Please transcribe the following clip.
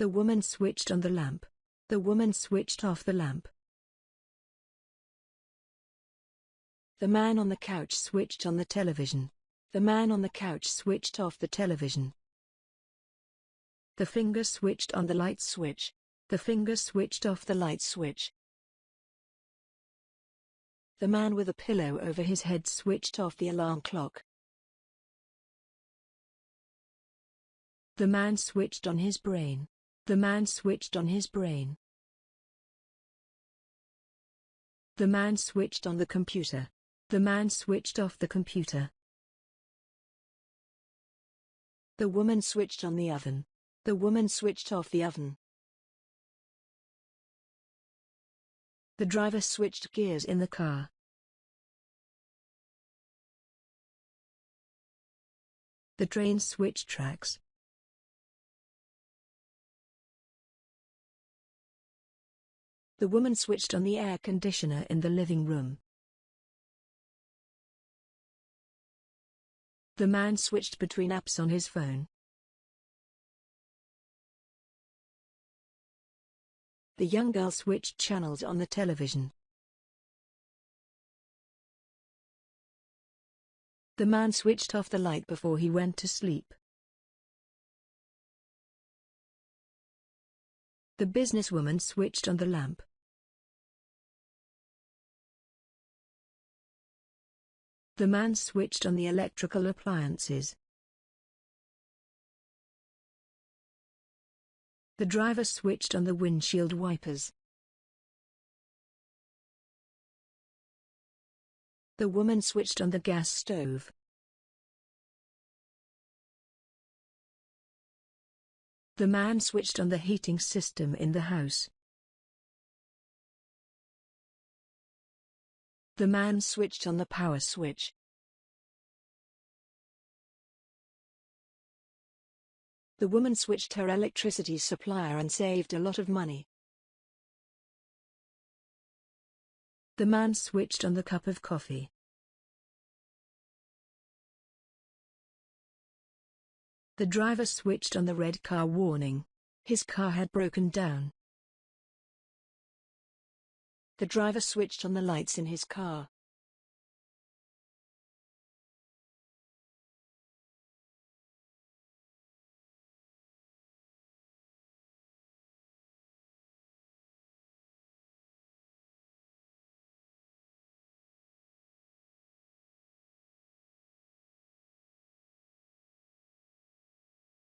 The woman switched on the lamp. The woman switched off the lamp. The man on the couch switched on the television. The man on the couch switched off the television. The finger switched on the light switch. The finger switched off the light switch. The man with a pillow over his head switched off the alarm clock. The man switched on his brain. The man switched on his brain. The man switched on the computer. The man switched off the computer. The woman switched on the oven. The woman switched off the oven. The driver switched gears in the car. The train switched tracks. The woman switched on the air conditioner in the living room. The man switched between apps on his phone. The young girl switched channels on the television. The man switched off the light before he went to sleep. The businesswoman switched on the lamp. The man switched on the electrical appliances. The driver switched on the windshield wipers. The woman switched on the gas stove. The man switched on the heating system in the house. The man switched on the power switch. The woman switched her electricity supplier and saved a lot of money. The man switched on the cup of coffee. The driver switched on the red car warning. His car had broken down. The driver switched on the lights in his car.